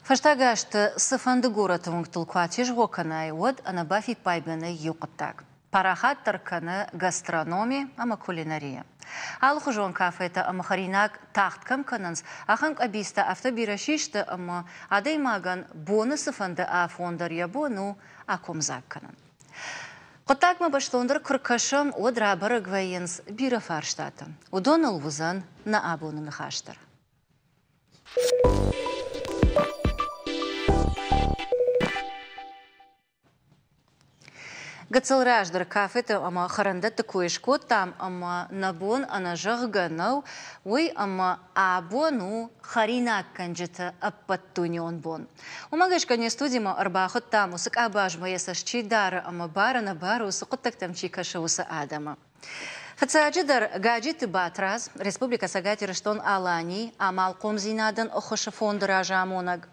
Фаштагашты сыфанды город ұңтылқуатеш ғоқанай од анабафи пайбаны юқыттаг. Парахаттар каны гастрономия, ама кулинария. Алху жон кафета ама харинак тахткам кананс, аханг абиста автобирашишты ама адаймаган боны сыфанды афондар ябону акомзак канан. Қотагма баштондыр күркашым од рабары гвайенс бира фарштаты. Удон улвузан на абону нахаштар. Гацалраждар кафета ама харандат такуешко там ама набон анажах ганау ой ама абону харинак канжета аппаттунион бон. Умагашка не студима арбахот там усак абажма ясашчи дара ама бара на бару усакоттак там чикаша уса адама. Фацаджидар гаджит батраз Республика Сагати Раштон Алани амал комзинадан охоша фонд ражамонаг.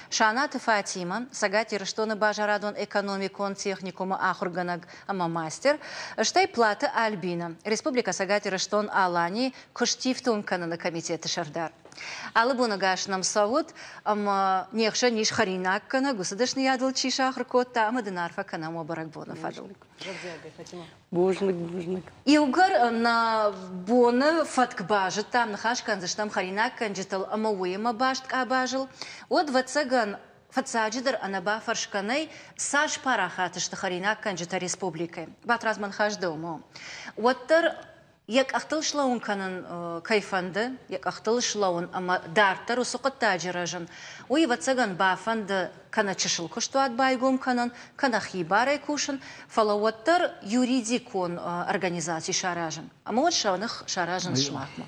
Шанат Фатима, Сагати Раштона Бажарадон экономикон техникума ахурганаг ама мастер, штай плата Альбина, Республика Сагати Раштон Алани, куштифтун канана комитета Шардар. Алыбуна гашнам савут, ама нехша ниш харинак кана, гусадышны ядыл чиша ахркота, ама динарфа кана мобарак бона фадул. Бужник. И угар на бона фатк бажит там, на хашкан заштам харинак канжитал, ама уема баштк абажил, от вацаган фацаджидар анаба фаршканай саш парахатышты харинак канжита республикой. Батразман хаждомо. Оттар як ахтыл шлаун канан кайфанды, як ахтыл шлаун ама дартар усуқат таджиражан. Уи вацаган бафанды кана чешыл кушту адбайгум канан, кана хибарай кушан, фалауаттар юридикон организации шаражан. Ама вот шаунах шаражан шмахма.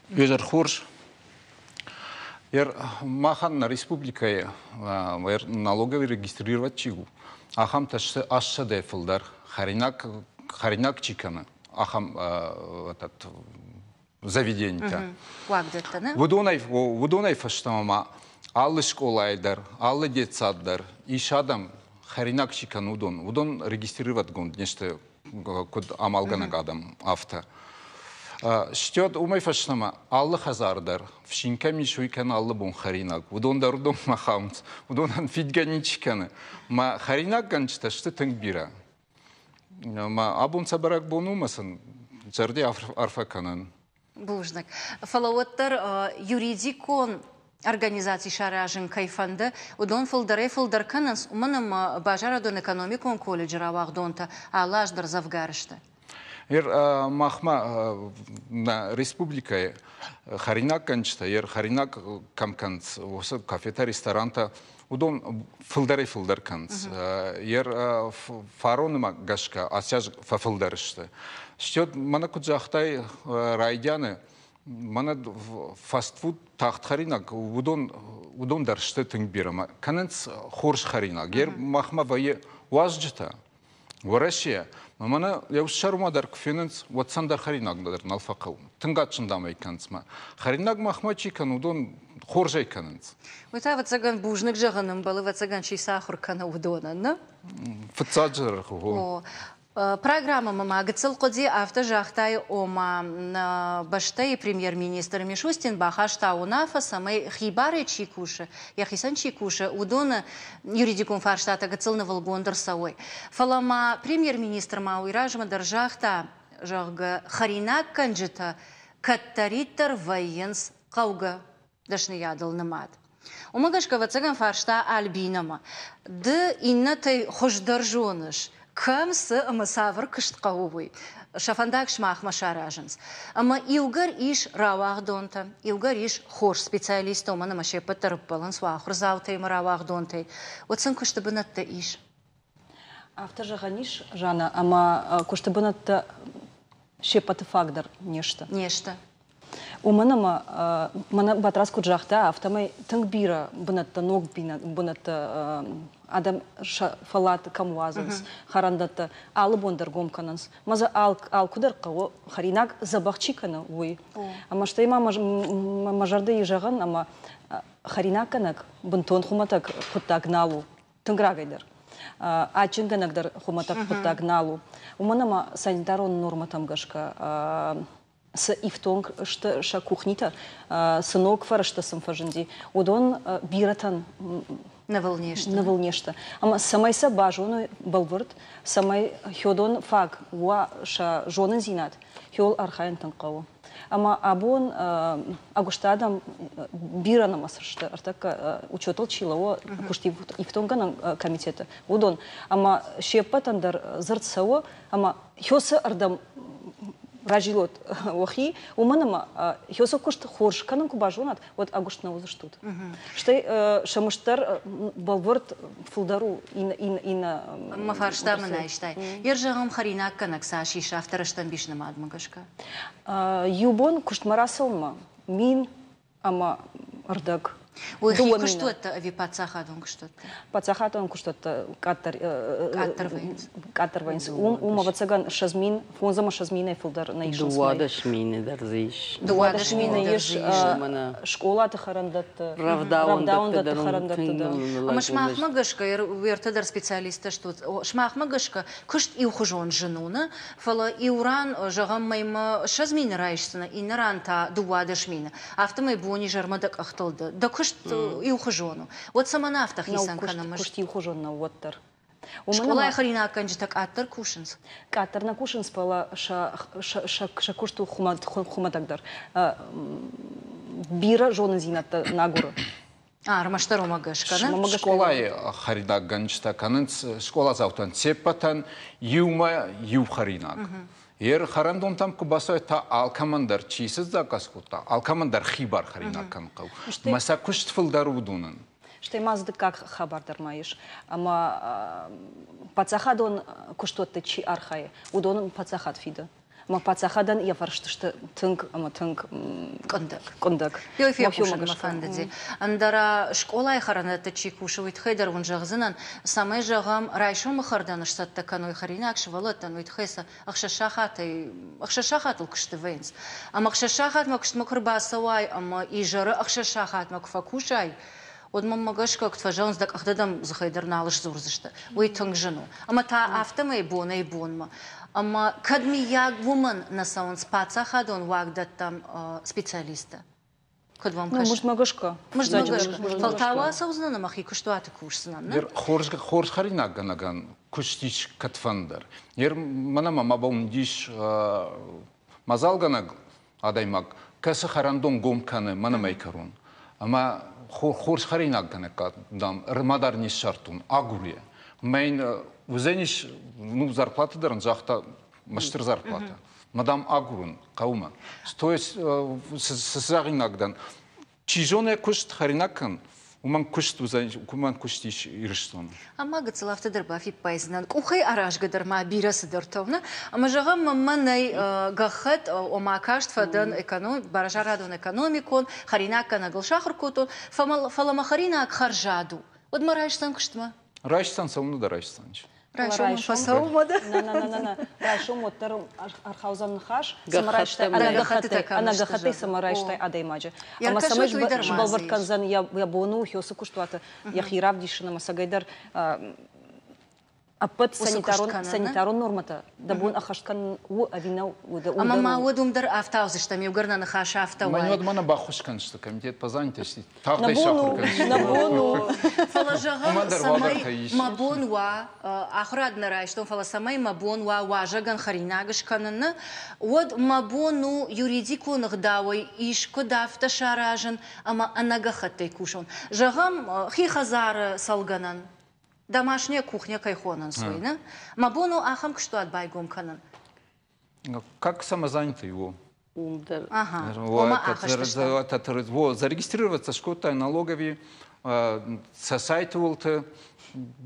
Везер хурш. Махан на республикае налоговый регистрировать чигу. Ахам ташсы ашша дефилдар, харинак чикана. Ахам этот заведение. Вудонай фаштама аллы школайдар, аллы детсаддар, ишадам харинак чикан удон. Удон регистрировать гонд нечто код амалганаг адам авто. Штёт умай фаштама аллы хазардар, в шинками шуйкан аллы бон харинак. Удон дарудон махамц, удон фидгани чиканы. Ма харинак ганчта что тыңбира. Ма абун сабарак бонумасын, жарди арфаканан. Бужнак. Фалауаттар юридикон организации шаражын кайфанды, удон фылдар кананс, уманам бажарадон экономикон колледжера вахдонта, алаждар завгарышты. Махма на республика харинак канчта, харинак камканц, кафета, ресторанта, удон фылдар канц. Фароныма гашка, асяж фылдарышты. Штёт мана куджахтай райдяны, мана фастфуд тахт харинак, удон даршты тыңбирама. Кананц хорш харинак. Махма вае уажджита. Варашия. Мана яушарма дар кфинанс ватсандар харинак дар налфакау. Тынгатшындамай канцма. Харинак махмачи кан удон хоржай кананс. Уйта ватсаган бужник жаганым балы ватсаган чисахур кана удона, на? Фатсаджар хо. Программа мама гцел коди автожахтай ома баштай премьер-министр Мишустин бахашта унафа самой хибары чикуша, яхисан чикуша удона юридикум фарштата гцел на Волгондер сауй. Фалама премьер-министр мауиражма держахта жага харинак канджита каттаритер военс кауга дашны ядал намад. Умагашка вацаган фаршта Альбинама. Да иннатай хождаржоныш. Камсы амасавр кыштқауы. Шафандак шмах машаражанс. Ама илгар иш равахдонта, илгар иш хош специалист омана маше патарпалан суахр заутай маравахдонтай. Отсын кыштабынатта иш. Автожаганиш жана, ама кыштабынатта шепаты фагдар нешта. Нешта. Уманама мана батрас куджахта автомай тыңбира бынатта ног бынатта адам фалат камуазанс харандата алы бондар гомкананс маза ал кудар као харинак забахчикана уй ама что има мажарды ижаган ама харинаканак бунтон хуматак путагналу тыңграгайдар ачинганагдар хуматак путагналу уманама санитарон норма тамгашка с ифтонг что ша кухнита сынок фарашта самфажинди удон биратан На волнешта. Ама самайса бажону балвырт, самай хёдон фаг уа ша жонын зинат, хёл архайн танқауы. Ама абон агуштадам бирана масыршты, артак учетал чилао кушти ифтонган комитета. Удон, ама шепатандар зыртсауы, ама хёсы ардам ражилот охи, уманама хёсы кушт хорш, канан кубажонат, вот агуштна узыштут. Штай шамыштар балвырт фулдару ина Мафаршта манайштай. Ержагам харинак канак саши шафтараштан бишна мадмагашка. Юбон куштмарасылма, мин ама ардак. Ой, хико что-то авипацахадон что-то. Пацахатон что-то катар вайнс. Вацаган шазмин, фонзама шазмина фулдар на ишн. Дуада шмины дарзиш. Дуада шмина еш школа тахарандат. Равдаун тахарандат. Ама шмахмагашка вертадар специалиста что шмахмагашка кушт и ухожон женуна, фала и уран жагам майма шазмина райшсына и наранта дуада шмина. Автомай бони жармадак ахталда. Да кушт и ухожону. Вот сама нафта хисан канамаш. Кушт и ухожон на уаттар. Школа харина канджи так аттар кушинс. Катар на кушинс пала ша кушту хуматагдар. Бира жонын зината нагуру. Рамаштару магашка, да? Школа харина ганджта канынц школа завтан цепатан юма ю харинак. Ер харандон там кубасой та алкамандар чисыз закаскута, алкамандар хибар харинак канқау. Маса кушт фылдар удунын. Что мазды как хабардар маиш, ама пацахадон куштотты чи архай, удон пацахад фида. Ма пацахадан я фаршты что тынк, ама тынк кондак. Йофия кушан мафандади. Андара школа харанатта чи кушавит хайдар вон жагзынан самай жагам райшо махардан штатта каной харинак швалаттан вит хайса ахшашахат кушты вейнс. Ама ахшашахат макшт макрбасавай, ама ижара ахшашахат макфакушай. Вот мама гашка, кто пожалуйста, так ахдадам захайдар налыш зурзышта. Ой тангжану. Ама та автомай бона и бонма. Ама кадми яг вуман на саун спаца хадон вагдат там специалиста. Кад вам каш. Может магашка. Может магашка. Фалтава саузнана махи куштуаты курсынан. Ер хорс харинак ганаган куштиш катфандар. Ер мана мама бомдиш мазалганаг адаймак каса харандон гомканы мана майкарун. Ама хорс харинак ганакат дам рмадар не шартун агурия. Мейн узениш ну зарплата даран захта мастер зарплата. Мадам агурун каума. Стоит сазагинагдан чижоне кушт харинакан уман кушт узениш уман куштиш ирштон. Ама гацлафта дарбафи пайзнан. Ухай араш гадарма бирасы дартовна. Ама жагам маманай гахат омакашт фадан эконом баражарадон экономикон харинакан аглшахркотон фалама харинак харжаду. Вот марайштан куштма. Райштан сауну да райштанч. Райшом пасаумада. На. Райшом оттар архаузан хаш. Самарайштай ана гахаты самарайштай адаймаджа. Ама самайш балвард канзан я бону хёсы куштуата. Я хирав дишина масагайдар апат санитарон нормата. Да бун ахашкан у авинау уда. Ама мауадумдар автаузышта меугарна нахаша автауай. Маньот мана бахушкан что комитет по занятости. Тахтай шахуркан. На бону. Фалажагам самай мабонва ахрадна райштон фала самай мабонва важаган харинагашканна. Вот мабону юридику нагдавой ишко дафта шаражан ама анагахаттай кушон. Жагам хихазар салганан. Домашняя кухня кайхонан свойна. Мабону ахам что от байгом канан. Как самозанятый его? Ага. Зарегистрироваться шкота налогови со сайта волта.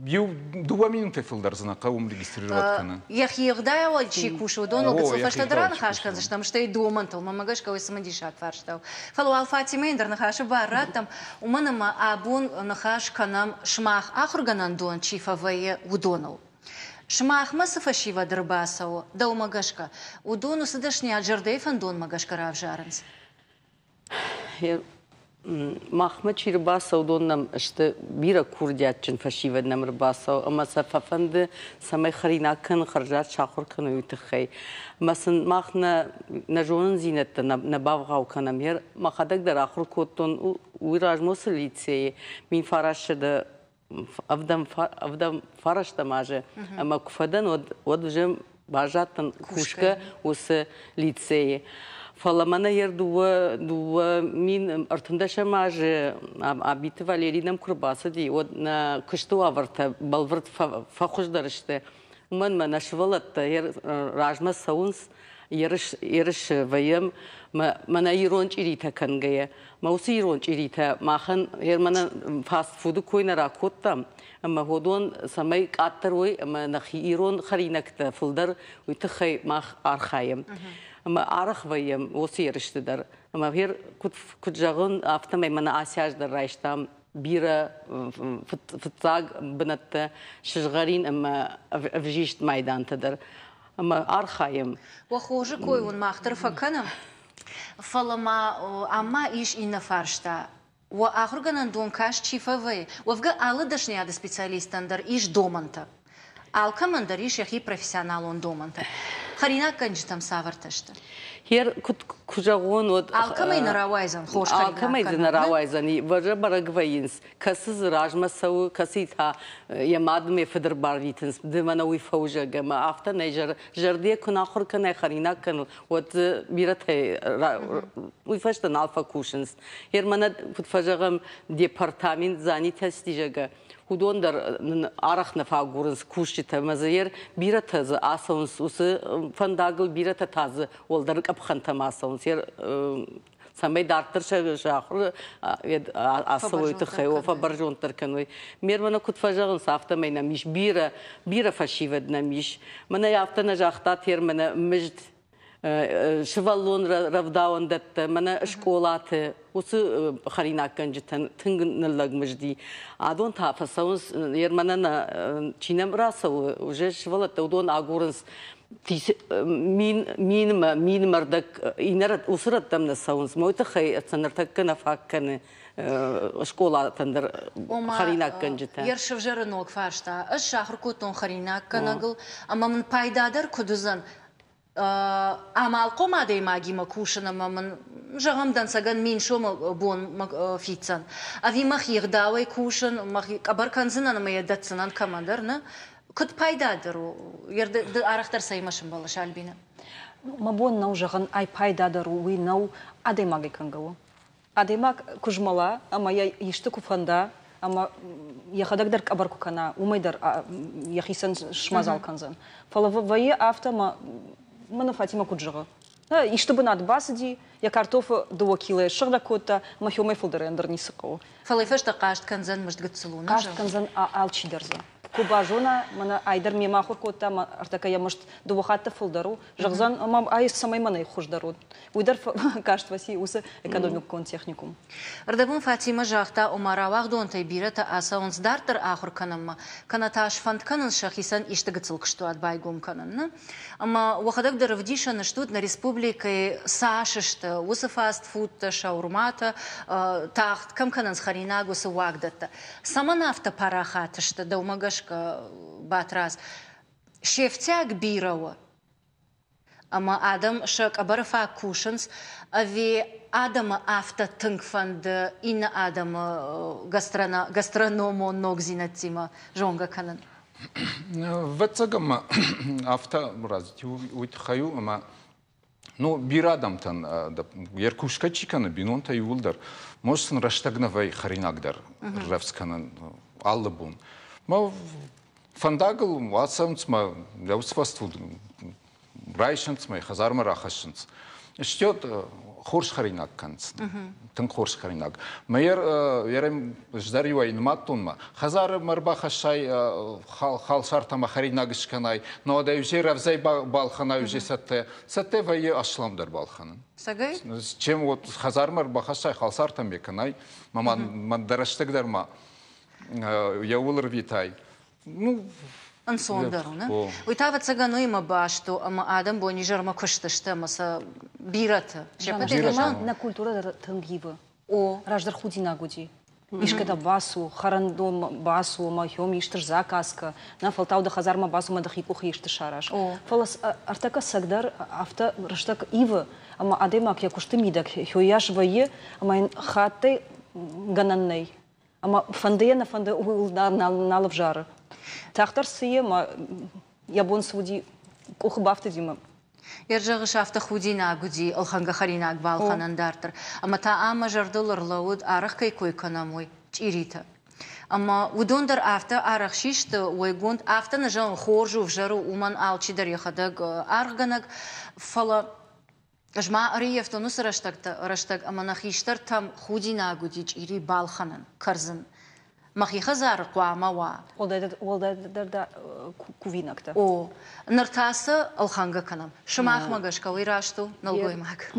Ю 2 минуты филдар зна каум регистрировать кана. Я хирдая вальчи кушу донал гацо фаштадран хашкан заштам что и домантал мамагашка ой самадишат фарштал. Фалу алфатимендер нахаша баратам уманама абун нахашканам шмах ахурганан дон чифавае удонал. Шмах масафашива дербасау да умагашка. Удону садашни аджардейфан дон магашка равжаранс. Mahmut Çirbasa udonam işte bira kurdiyatçın faşive namrbasa ama safafanda samay kharinakan kharjat şakhur kanu yutxay masan mahna najonun zinette nabavga kanam yer makhadak dar akhur koton uiraj moslitse min farashda avdam farashta maje ama kufadan od jem bajatan kushka us лицее Falamana yer duva min artındaşa maje abiti Valeriydam kurbası di o na kıştu avarta balvart fakhoşdar işte man mana şvalatta yer rajma sauns yarış vayam mana ironç irita kangaya mausi ironç irita mahan yer mana fast food koyna rakottam ama hodon samay qattar oy ama nakhi iron kharinakta fuldar uytakhay mah arkhayım ama arıq vayım osi yarıştıdır ama her kutjağın aftamay mana asyajdır rayştam bira fıtzag binatta şıjgarin ama avjişt maydantadır ama arxayım وخوجه كويون ما اخترف كنا فلما أما إيش إن فرشتا وآخر جنان دون كاش شيفاوي وفجأة على دشني هذا سبيشاليست أندر إيش دومنتا على كمان در إيش يخي بروفيسيونالون دومنتا خرينا كنجتم سافرتشتا her kutjağın o alkamay narawayzan xoş xarina alkamay narawayzan vaja baragvayins kasız rajma sav kasita yamadme feder barvitins de mana wi fawja gama afta nejer jardiye kuna khur kana kharina kan wat birat wi fashtan alfa kushins her mana kutfajagam departament zani testijaga Hudondar araq nafaguruz kuşita mazayer biratazı asons usu fandagıl birata tazı oldarık apxanta asons yer samay dartır şahır asavoytu xayo fabarjontar kanoi mermana kutfajağın safta mayna mish bira fashivedna mish mana yaftana jaqta termana majd Şıvallon ravdavandatta mana şkolatı usu xarinakan jitan tıngnılagmışdi adon tafasavuz yermanana çinem rasav uje şıvallatta udon agurins min mardak inarat usrattamna savunz moyta xay sanartakkana fakkana şkolatındır xarinakan jitan yer şıvjarınok farşta aş şahrkuton xarinakan agıl ama min paydadar kuduzan Amal qomaday magi makushana mamın jağamdan sagan min şoma bon fitsan. Avi mah yığdaway kuşan mah abarkanzınan ama yadatsanan kamandar ne? Kut paydadır o. Yerde araqtar saymaşım balaş albina. Ma bon nau jağan ay paydadır o wi nau aday magi kangawo. Aday mag kujmala ama ya işte kufanda ama yaxadak abarku kana umaydar yahisan şmazal kanzan. Falavayı afta ma Мана Фатима куджага. И чтобы над басди, я картофа 2 кило шагда кота, махиомай фулдерендер не сыкал. Фалайфешта кашт канзан может гцелуна. Кашт канзан алчидерза. Куба жона, мана айдар ми махур кота, артака я может двухата фулдеру, жагзан мам ай самай мана хуждару. Уйдар кашт васи уса экономик кон техникум. Ардабун Фатима жахта омаравах дон тайбирата асаунс дартер ахур канамма. Канаташ фанд канан шахисан иште гцелкшту адбайгум канан. Ама вахадак даравдиша наштут на республике сашишта, уса фастфудта, шаурмата, тахт, кам канан схаринаг уса вагдата. Сама нафта парахатышта, да умагашка батраз. Шефтяг бирава. Ама адам шак абарафа кушанс, ави адама афта тынгфанд ина адама гастрономо ногзинатима жонга канан. Вецагама авто разити уйтхаю ама ну бирадамтан еркушка чикана бинонта юлдар можсын раштагнавай харинагдар равсканан аллабун ма фандагл васамцма лаусфастуд райшанцма хазарма рахашанц штёт хорш харинаг канц тын хорш харинаг майер ярем ждариwa инматтонма хазар марба хашай хал шартама харинагышканай но да уже равзай балхана уже сатте вае ашламдар балханын Сагай чем вот хазар марба хашай хал шартам беканай маман дараштагдарма яулар витай ну Ансондару, не? Уйтава цагану има башто, ама адам бо нижарма кушташта, маса бирата. Жана на культура тангива. О. Раждар худина гуди. Ишкада басу, харандом басу, махиом иштыр заказка. На фалтау да хазарма басу мадахику хишты шараш. Фалас артака сагдар авто раштак ива, ама адемак якушты мидак. Хёяш вае, ама ин хатты гананней. Ама фандея на фанде улдар налов жары. Тахтар сые, ма ябон суди кухбафты дима. Ержағы шафты худина гуди, алханга харинак балханандартыр. Ама та ама жардылыр лауд арық кай кой канамой, чирита. Ама удондар афта арық шишты, ойгонд афта на жан хоржу в жару уман алчидар яхадаг арғганаг, фала жма ариевто нус раштаг, ама нахиштар там худина гуди, чири балханан, карзын. Махиха зар қуама ва. Олда кувинакта. О, нартасы алханга канам. Шымах магаш калый рашту, налгой маг.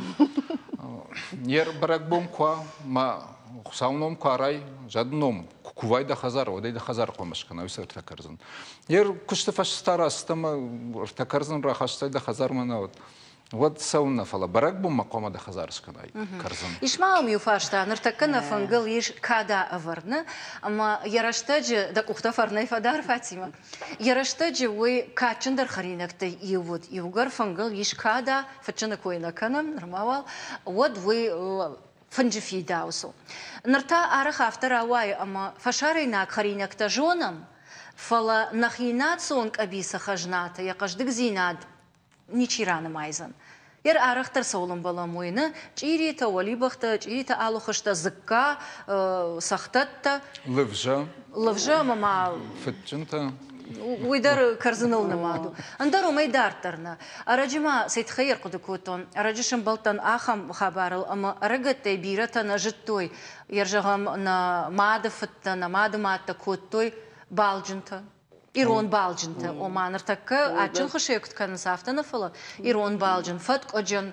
Ер барак бом куа, ма сауном куарай, жадном, кувайда хазар, одайда хазар қомашкана, өсі ұртакарзын. Ер күшті фашистар астыма ұртакарзын рахаштайда хазар мана от. Вот сауна фала барак бом мақомада хазарышканай карзын. Ишмаум юфашта, нартакана фангал еш када аварна, ама яраштаджи, да кухта фарнай фадар Фатима. Яраштаджи уй качындар харинакта иевод, иевгар фангал еш када, фачана койна канам, нормавал, вот вы фанджифи даусу. Нарта арах автор ауай, ама фашарайнак харинакта жонам, фала нахинат сонг абиса хажната, я каждык зинад, ничираны майзан. Ер арахтар саулым балам ойны, чирита, валибахта, чирита алухашта зыкка, сахтатта. Лывжа, мама. Фетчинта. Уйдар карзыныл намаду. Андар умай дартарна. Араджима сейтхайер кудыкутон. Араджишым балтан ахам хабарыл, ама арагаттай биратана життой. Ержагам на мадафатта, на мадаматта куттой балджинта. Ирон балджинта. Оманыр такка ачын хышекут канысафтана фала. Ирон балджин. Фатк оджан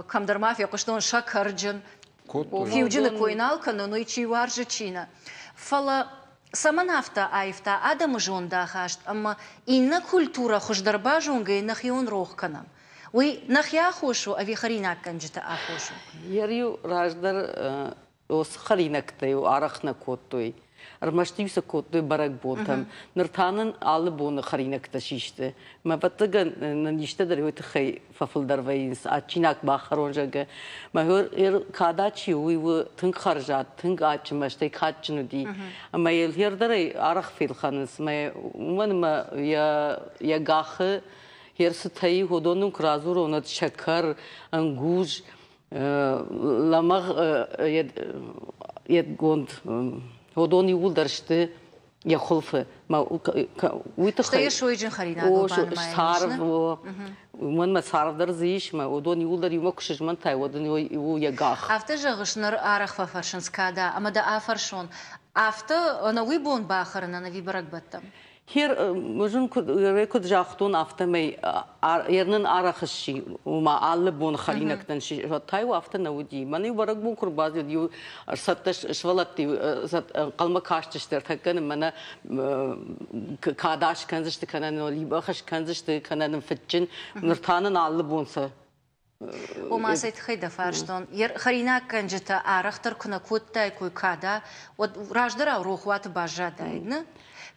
камдармафия куштон шакарджин. Фиуджина койналкана, но и чиваржа чина. Фала саманафта айфта адамы жонда хашт, ама инна культура хушдарба жонга и нахион рохканам. Уй нахья хошу, а ви харинак канджита ахошу. Ярью раждар ос харинактай, арахна коттой. Армаштивса коттой барак ботам. Нартанын алы боны харинакта шиште. Ма батыган наниште дар йойты хай фафылдар вайынс. Ачинак бахаронжага. Ма хөр кадачи уйвы тынк харжат, тынк ачымаштай качыну ди. Ма ел хердарай арах филханыс. Ма уман я гахы херсы таи ходонун кразур онат шакар, ангуж, ламаг ед гонд ودوني ولدرشته يا خلفه ما ويتخيل شو يجن خرينا او صارف ومن ما صارف درزيش ما ودوني ولدر يمكشج من تاي ودوني يا غاخ افتجا غشنر ارخ ففرشنسكادا اما دا افرشون افتا انا ويبون باخرنا انا ويبرك بتم هير مجن كد جاختون افتمي يرنن ارخشي وما علبون خلينا كتنشي تاي وافتا نودي ماني برك بون كرباز يو ستش شولتي قلم كاشتشتر تكن منا كاداش كنزشت كنن ليبخش كنزشت كنن فتجن نرتانن علبونسا وما سيد خيدا فارشتون ير خرينا كنجتا ارختر كنا كوتا كوي كادا وراجدرا روخوات باجا دايدنا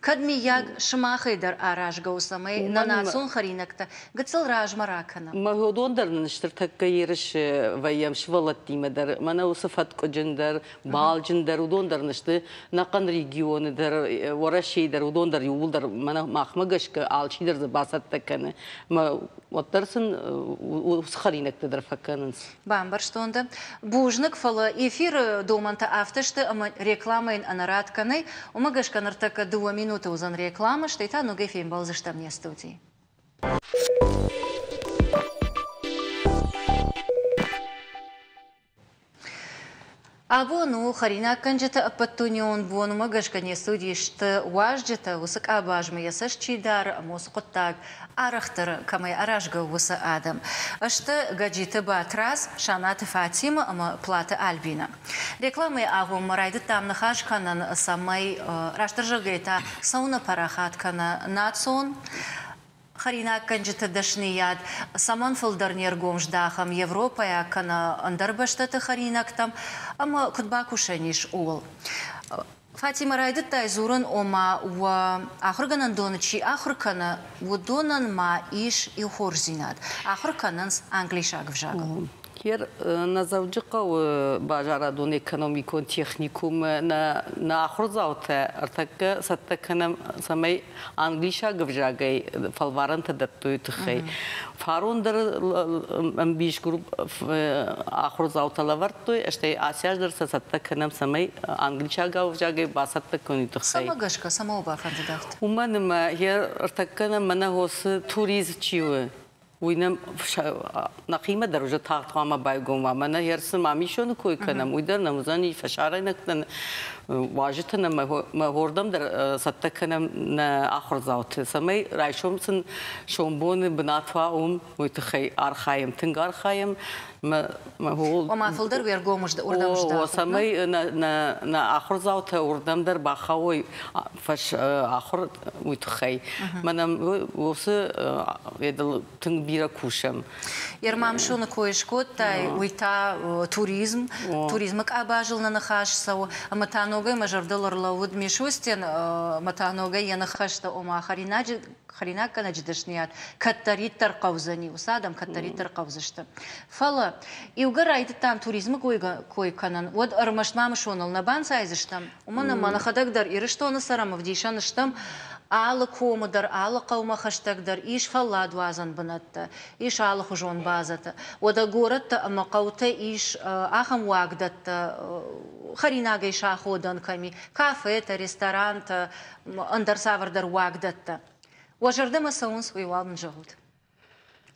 كدمي ياغ شماخيدر آراج غوسامي ناناسون خرينكتا قتل راج مراكنا ما هو دوندر نشترتك كيرش ويام شوالتي مدر مانا وصفات كجندر بالجندر ودوندر نشت نقن ريجيون در ورشي در ودوندر يولدر مانا ماخمغش كالشيدر زباسات تكن ما وترسن وسخرينكتا در فكننس بامبرشتوندا بوجنك فلا эфир доманта авташты ама рекламайн анаратканы умагаш канартака 2 минуты узан реклама, что это, но гейфим был за что мне студии. Або ну харина канжета апаттунион бон магашка не студии что важджета высок абажмы ясаш чидар мосқоттаг арахтар камай аражга высы адам. Ашты гаджиты батрас шанаты Фатима ама плата Альбина. Рекламы агу марайды там нахашканан самай раштыржа гейта сауна парахаткана нацон Харина канжита дашният, саман филдернер гомждахам Европая кана андарбаштата харинак там, ама кудбакушаниш ул. Фатима райдет тайзуран ома ва ахрганан дончи ахркана вудонан ма иш и хорзинат. Ахркананс англишаг вжагал. Hier na zawdziqa bajara don ekonomikon technikum na akhrzawta artak sattakana samay anglisha gvjagay falvaran tadattu txay faronder ambish grup akhrzawta lavartu este asyajdar sattakana samay anglisha gvjagay basattakoni txay Samagashka samoba fandaft. Umanım hier artakana mana hos turiz chiwe وینم نقیمه درجه تاقام بايقوم ومن هرسم عمیشون کوی کنم ویدر نموزانی فشاره نکتن واجتن ما هردم در سطح کنم آخر زاوت سمی رایشم سن شومبون بناتوا ویتخی آرخایم تنگار خایم ما هو وما فلدر ويرجومش ده أردم مش ده. وسمي نا آخر زاوت أردم در باخوي فش آخر ويتخي منم وس يدل تنبيرا كوشم. يرمام شو نكويش كوت تاي ويتا توريزمك أباجل نخاش سو أما تانوجي مجر دولار لود مشوستين ما تانوجي ينخاش تا أما خريناك كنا جدشنيات كتريت ترقوزني وسادم كتريت ترقوزشت فلا يوجر رايد تام توريزم كوي كنن ود أرمش ما مشونل نبان سايزشتم ومن ما نخدك در إيرشتون سرام وديشان شتم على كوم در على قوم خشتك در إيش فلا دوازن بنت إيش على خجون بازت ودا جورت أما قوت إيش أخم واجدت خريناك إيش أخودن كمي كافيه ريستوران أندر سافر در واجدت وجردم سونس ويوال من جهود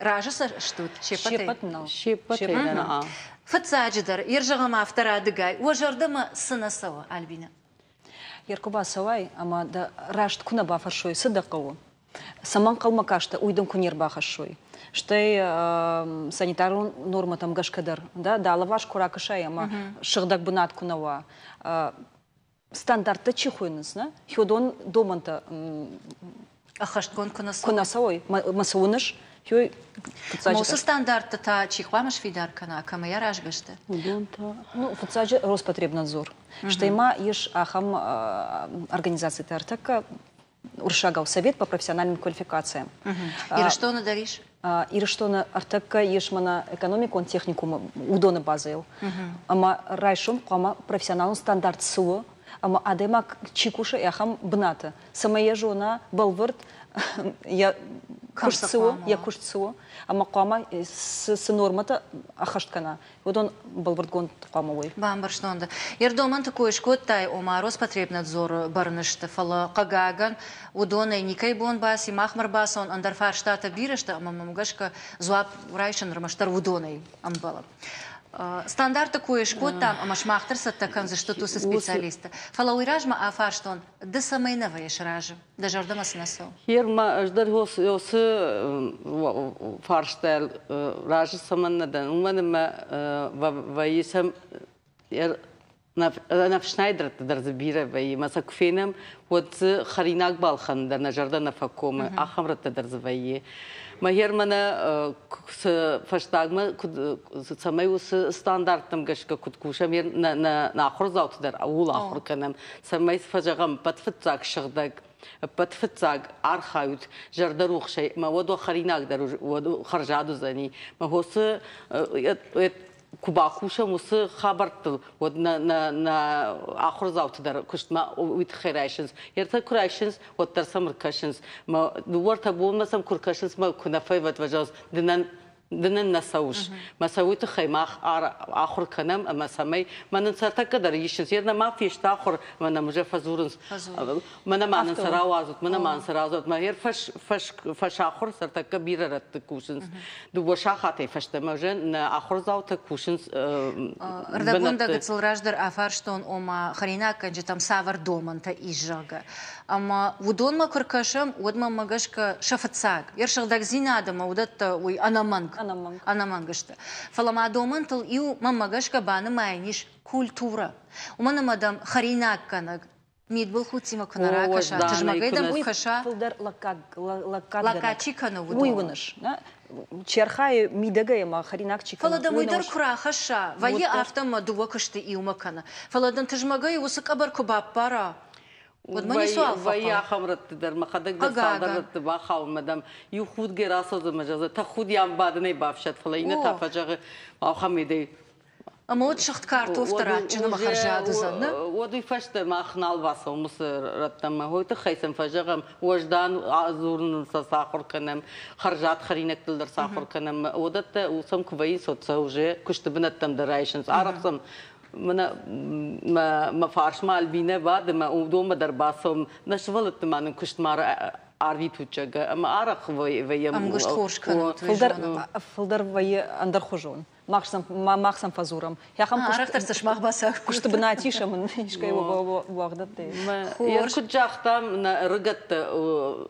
راجس شتوت شيبتنا فتساجدر يرجع ما افترا دقاي وجردم سنة سوا ألبينا يركبا سواي أما دا راشت كنا بافر شوي صدقوا سمان قوم كاشتا ويدم كنير باخر شوي شتي санитарун норма там гашкадар да лаваш куракашай ама шыгдак бунат кунава стандартта чихуйнызна хёдон доманта أخشت كنا سوي مسونش هو موسى ستاندارт та чихвамаш фидар кана кама яраш гаште ну футсаджи Роспотребнадзор что има еш ахам организации тартака уршагал совет по профессиональным квалификациям и что надариш и что на артака еш мана экономику техникум удона базел ама райшум кама профессиональный стандарт суо ама адема чикуша яхам бната самая жона балвард я кушцу ама кама с нормата ахашткана удон балвардгон камовой бамбарштонда ердоман такой шкоттай ома Роспотребнадзор барнышты фала кагаган удона никай бон баси махмар басон андарфар штата бирышта ама мамгашка зуап райшен рамаштар удоной амбала стандарт такой шкота ама шмахтар саттакан за что-то со специалиста фала уйражма афарштон да самайнава ешража да жардама снасо Хирма ждар хос фарштел раж саманнадан уманма ваисам نفشنايدر تدرزبيرة بي مسا كفينم ود خريناك بالخن در نجرد نفكوم أخمرت تدرزبيه ما هير منا فشتاغما كد سمايو ستاندارتم گشك كد كوشم هير ناخر زاوت در أول آخر كنم سماي فجغم بتفتاك شغدك بتفتاك أرخاوت جردروخ شيء ما ودو خريناك در ودو خرجادو زني ما هو كوباكوشا مس خبرت ود نا آخر زاوت در كشت ما ويت خيراشنز يرتا كراشنز وترسم كراشنز ما دورت أبوه مثلا كراشنز ما كنا في وجاز دنن نسوش ما سويت خيمة آخر كنام أما سمي ما ننسرت كدر يشنز يرنا ما فيش تآخر ما نمجف زورنز ما ما ننسر عوازت ما ننسر عوازت ما هير فش آخر سرت كبيرة رت كوشنز دو شاخاتي فش تمجن آخر زاوت كوشنز ردبوندا قتل راجدر أفارشتون أما خرينا كنجي تام سافر دومن تا إيجاga أما ودون ما كركشم ود ما مجشك شفت ساق يرشغ داك زينة دم ودت وي أنا مانجشت فلما دومنتل يو ما مجشك بان ما ينيش كولتورا ومن مدام خرينا كنك ميت بالخوتي ما كنا راكشة تجمع قيدا بخشة فلدر لكاتشي كانوا ودون ويونش چرخای میدگه ما خریناک چی کنه فلادم ويدر كرا خشة وهي أفتم ما دوا كشت إيو مكانه فلادم تجمع قي وسك أبر كباب برا ودمني سؤال فقط ويا خمرت در مخدق در صادرت باخاو مدام يو خود جراسو زمجازه تا خود يام بعد نه بافشت فلاينه تا فجأة ما خميدي أما شخت كارتوف ترى جنا ما خرجات زنا ودي فشت ما خنال باسو مصر رتما هو تخيسن فجأة وجدان عزورن ساخر كنم خرجات خرينك تلدر ساخر كنم ودت وسم كويس وتسوجه كشت بنتم درايشنز عرفسم ما فارش مال بينا بعد ما ودوم در باسم نشولت ما كشت مار عربي توجه أما عرق ويا أم قشت خورش كنت فلدر ويا أندر خجون ماخسم فزورم يا خم عرفت تسمع بس كشت بناتيش من إيش كي وقدت يا كنت جاختم رجعت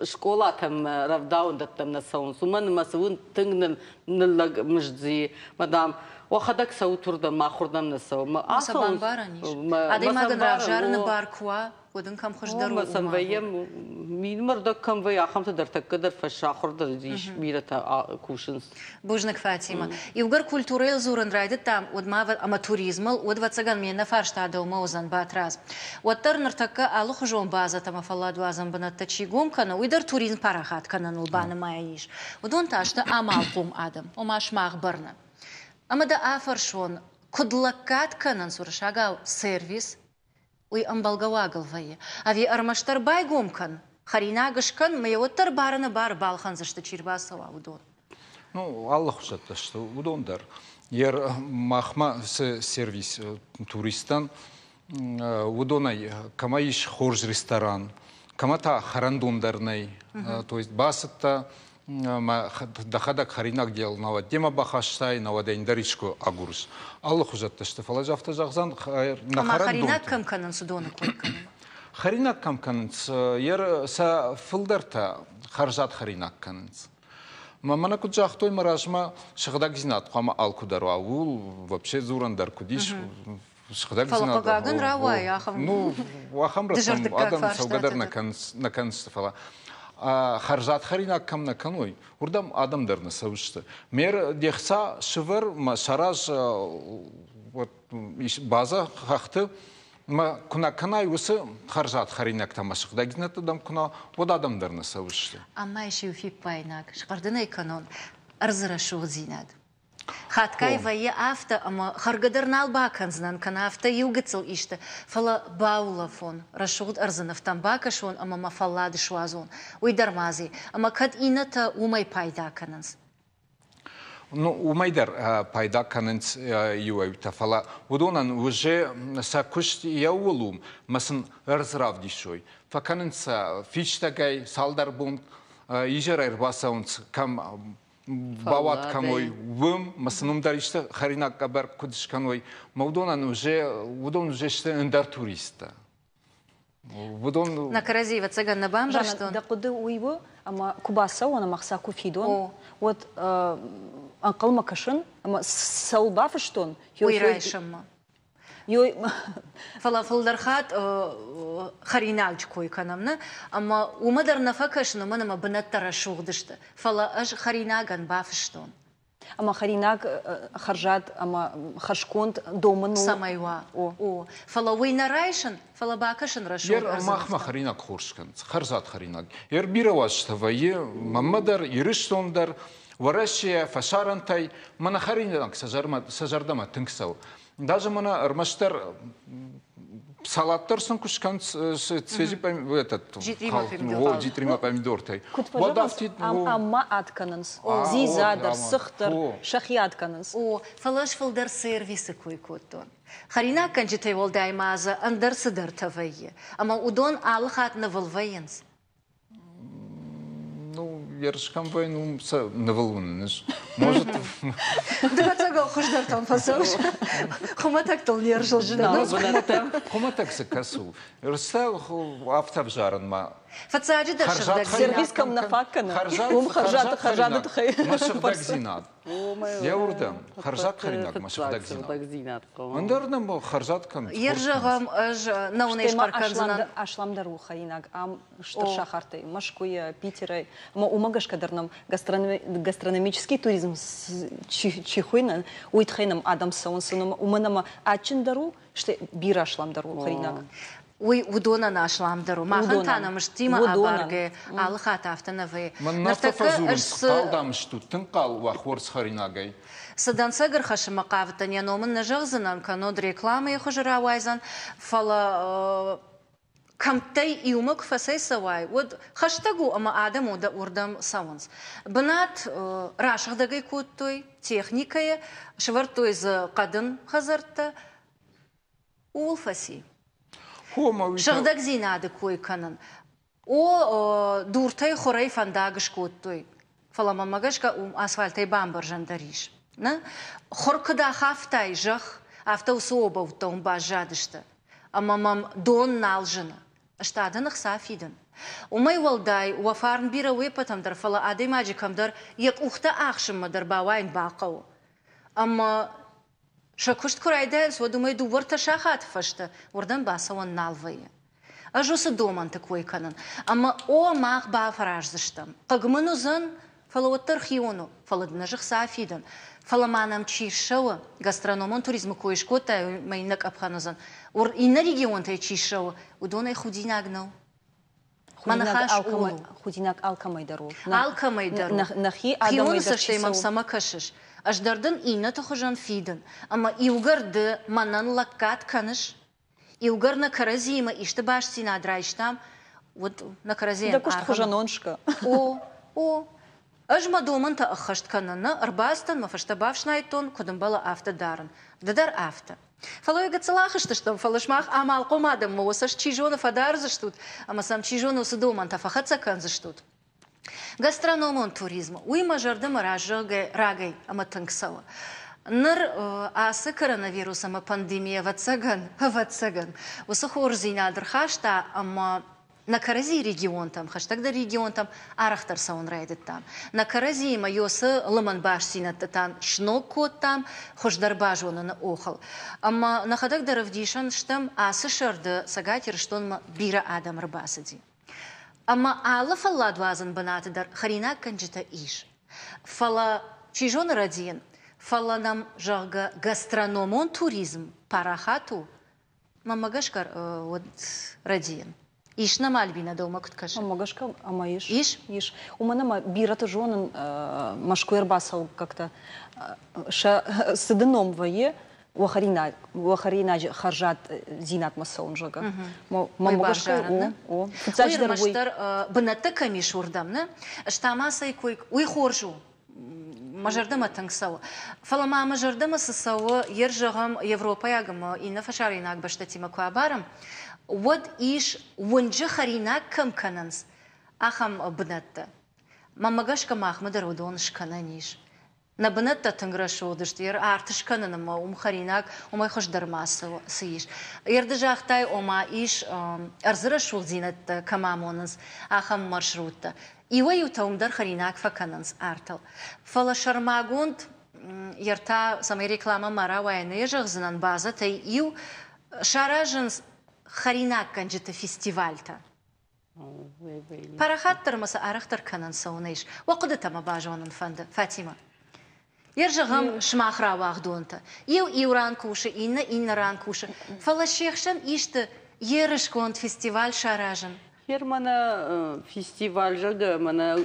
شكولاتهم رفداون دتم نسون ثم مسؤول تنقل نلق مجزي مدام وخدك سوتور دم ما خردم نسو ما أصلا بارنيش هذا ما قدر أجارنا باركوا ودن كم خش درو ما سنويم مين مرد كم ويا خمس در تقدر فشا خرد ديش ميرتا كوشنز بوجنك فاطمة يوجر كولتوريل زورن رايد تام ودما أما توريزمل ودوا تسجل مينا فارش تعدو موزن باتراز وتر نرتكا ألو خجون بازة تما فلاد وازن بنات تشيقوم كنا ويدر توريزم باراخات كنا نلبان ما يعيش ودون تاشتا أمال قوم آدم وماش ما أخبرنا أما دا آفر شون كدلكات كنا نسورشاقاو سيرفيس وي أمبالغواغل فيا أبي أرمشتر بايقوم كان خريناغش كان ما يوتر بارنا بار بالخان زشتا چيرباسا ودون Ну, Allah хушатта, что удондар. Ер махма сервис туристан удонай камаиш хорж ресторан, камата харандондарнай, то есть басата дахадак харинак дел нава тема бахаштай нава дейндаричко агурус. Allah хушатта, что фалажафта жахзан на харандон. Харинак кам канан судона койкан. Харинак кам кананц ер са филдарта харжат харинак кананц. Мамана куджахтой маражма шахдаг зинат, хама алкударва, ул вообще зурандар кудиш. Шахдаг зинат. Фалапаган рава, яхам. Ну, ахам расам адам саугадар на канстафала. Харжат харинак кам на каной. Урдам адам дарна саушта. Мер дехса шивер ма шараж вот база хахты. ما كنا يوسف خرجات خرينك تمشق دقيقة تدم كنا ودادم درنا سويش. أما يشيو في باينك شقردنا يكونون أرزر شو زيناد. خات كاي ويا أفتا أما خرجدرنا الباكنزنان كان أفتا يوجتل إشته فلا باولا فون رشود أرزنا فتم باكشون أما ما فلاد شوازون ويدرمازي أما كد إنتا وما يبايدا كننس. Ну, у Майдер пайда каненц юэвта фала. Удонан уже сакушт яулум, масын разравдишой. Факаненца фичтагай салдарбун ижерайр басаунц кам бават камой вым масынум даришта харинак кабар кудишканой. Маудонан уже ште эндар туриста. На Каразиева цыган на бамбар что? Да куда уйбу, ама кубаса он махса куфидон. Вот анкал макашин, ама салбафштон. Уйрайшама. Йой. Фалафалдархат харинальч кой канамна, ама умадар нафакашна манама бнаттара шугдышты. Фала аж харинаган бафштон. Ама харинак харжат, ама хашконт доману. Самайва. О. Фала уйнарайшан, фала бакашан рашуг. Ер махма харинак хоршкан, харжат харинак. Ер бираваштавае, мамадар ириштондар, варашия фашарантай, мана харинак сажардама тынксау. Даже мана армаштар салаттар сон кушкан свежий этот житрима помидортай. Амма аткананс, зизадар, сахтар, шахьяткананс. О, фалаш фалдар сервисы кой коттон. Харина канжитай волдай маза андар садар тавайе. Ама удон алхат на волваенс. Ну, яршкам войну навалуннеш. Может. Да цага хождар там фасош. Хуматак тол нержал жена. Хуматак се касу. Рстал автовжаран ма فتساعد درشق سيرفيس كم نفاكنا خرجات تخي مشغدك زينات يا وردم خرجات خريناك مشغدك زينات عندنا بو خرجات كم يرجعهم نونيش قركنزنا أشلام درو خريناك что шахарты машкуя Питера ма умагаш кадарнам гастрономический туризм чихуйна уитхайнам адам саунсуном уманама ачиндару что бира ашлам дару хринак وي ودونا ناشلام درو ما خنتانا مشتيما أبارجة على خاتفتنا في نرتفع قال شتو تنقل وخورس خريناجي سدان سجر خش مقافتن ينومن نجغزنا كانود ريكلامة يخجر عوايزن فلا كمتي يومك فسي سواي ود خشتجو أما آدم ودا وردم ساونس بنات راشخ دقي كوتوي تكنيكية شورتو إز قدن خزرت والفسي شغدك زيناد كوي كانن او دورتي خوري فنداغش كوتوي فلما ماغشكا اسفالتي بامبرجن دريش نا خوركدا خافتاي جخ افتا وصوبه وتون باجادشتا اما مام دون نالجنا اشتادن خسافيدن وما يولداي وفارن بيرا ويبتم در فلا ادي ماجيكم در يك اختا اخشم در باواين باقو اما شكوشت كرايدس ودومي دورت شاخات فشت وردن باسون نالفية أجوس دومان تكوي كنن أما أو ماخ بافراج زشتم قجمنو زن فلو الترخيونو فلد نجخ سافيدن فلا ما نم تشير شوا غاسترونومون توريزم كويش كوتا ما ينك أبخانو زن ور إن ريجيون تيجي شوا ودونا خدينا أجنو ما نخاش خديناك ألكمي درو ألكمي درو نخي خيون سشتي مم سما كشش أجدردن إينا تخجن فيدن أما يوغرد منن لكات كنش يوغر نكرزي ما إشتباش سينا درايشتام ود نكرزي ده كشت خجنونشكا او أجمع دومن تأخشت كننا أرباستن ما فشتبافش نايتون كدن بلا أفتا دارن دار أفتا فلو يقد صلاحشتشتم فلش ماخ أعمال قومادم موسش تشيجون فدار زشتوت أما سام تشيجون وسدومن تفخت سكن زشتوت غاسترونومون توريزم وي ماجردم راجي أما تنكسوا نر آسه كوروnavirus أما بانديميا واتسجن وسخور زينا درخاشتا أما نكرزي ريجيون تام خشتك در ريجيون تام أرختر سون رايد تام نكرزي ما يوس لمن باش سينة تام شنو كود تام خوش در باجونا نأخل أما نخدك در فديشان شتم آسه شرد سجاتير شتون ما بيرا آدم رباسدي أما على فلا دوازن بنات در خريناك كنجتا إيش فلا چيجون ردين فلا نم جاغا غاسترونومون توريزم باراخاتو ما مغشكر ود ردين إيش نمال بينا دوما كتكش ما مغشكر أما إيش ومنا ما بيرات جونن مشكوير باسل как-то سدنوم ويه وخرينا خرجات زينات مسون جاga ما مغشكر او فتصدر بنتك مش وردمنا اشتاماسا يكوي ويخرجوا مجردما تنكسوا فلما مجردما سسوا يرجعهم يوروبا ياغما إن فشاريناك بشتتي مكوابارم ود إيش ونج خريناك كم كننس أخم بنت ما مغشك ما أحمد رودونش كننيش نبنت تنغرشو دشتير ارتش كنن ما خريناك وما يخش درماس سيش يردجا اختاي وما ايش ارزرشو زينت كمامونس اخم مرشروت ايوه توم در خريناك فكننس ارتل فلا شرماغوند يرتا سمي ريكلاما مرا وين يجغزنن بازا تي يو شاراجنس خريناك كنجت فيستيفالتا باراخاتر مسا ارختر كنن سونيش وقدت ما باجون فند فاطمه يرجعهم شماخرا واخدونتا يوران كوشة إن ران كوشة فلا شيخشن إشت يرش كونت فيستيفال شاراجن يرمنا فيستيفال جاga منا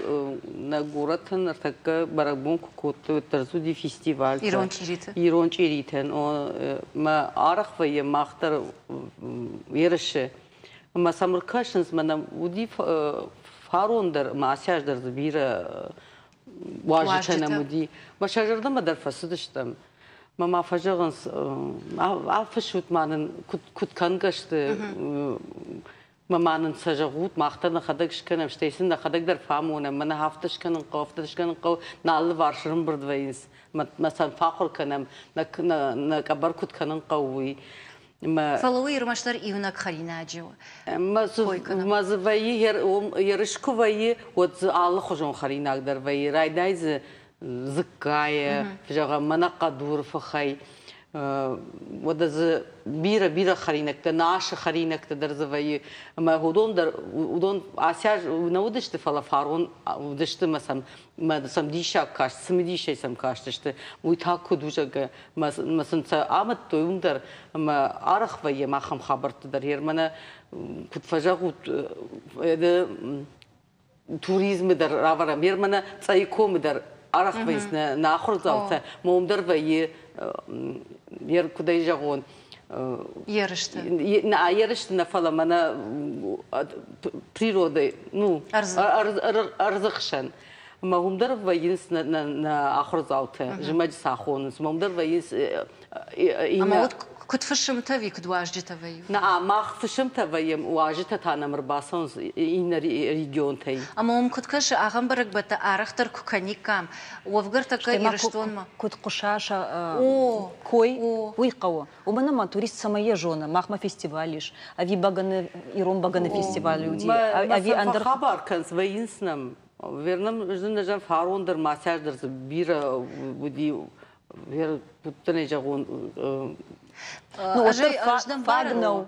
نغورتن ارتك برغبون كوت ترزودي فيستيفال يرون چيريتن او ما عرق ويا ماختر يرش ما سمركاشنز منا ودي فاروندر ماسياج در زبيره واجتنا مودي ما شجرنا ما در فسدشتم ما فجرنس عفشوت مانن كنت كان قشت ما مانن سجغوت ما اختنا خدقش كنم شتيسن خدق در فهمونا من هفتش كنن قافتش كنن قو نال وارشرم بردوينس مثلا فاخر كنم نكبر كنت كنن قوي فلوي رمشتر إيونك خرينا جو مازوي يرشكوي وتزعل خجون خرينا أقدر وي رايدايز زكاية فجأة مناقة دور فخي ودز بيرا خرينك تناش خرينك تدرز وي ما هودون آسياج نودشت فلا فارون ودشت ما سمديشا كاش سمديشا سم كاش دشت ويتاكو دوجا مثلا آمد تويوندر ما أرخ وي ما خم خبرت در هير منا كنت فجأة ده توريزم در راورم هير منا تايكو در أرخ ويس ناخر زالته مومدر وي ير كده جاون يرشت نفلا منا природы أرزقشن ما هم در وينس ناخر زالته جماعة ساخونس ما هم در وينس أما كنت فشمتها في كد واجدتها فيو نعم ما فشمتها فيم واجدتها تانا مرباسون إن ريجيون تاي أما هم كنت كش أهم برك بتا أرختر كوكانيكام وفقرتك يرشتون ما كنت قشاشة كوي ويقوى ومنا ما توريست سمايا جونا مахма фестивалиш أبي баганы إيرون баганы фестиваль ودي أبي أندر خبر كنس وينسنم вернам жан фарон дер масяж дер бира ودي вер путане жагон فاغنو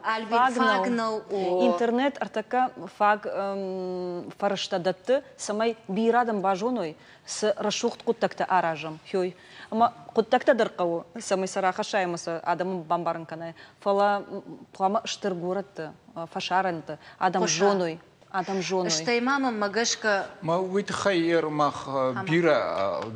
интернет артака фаг фарштадатты самай бирадам бажоной с рашухт куттакта аражам хёй ама куттакта дыркау самай сараха шаймаса адам бамбаранкана фала плама штыргуратты фашаранты адам жоной Что мама магашка ما ويتخير مخ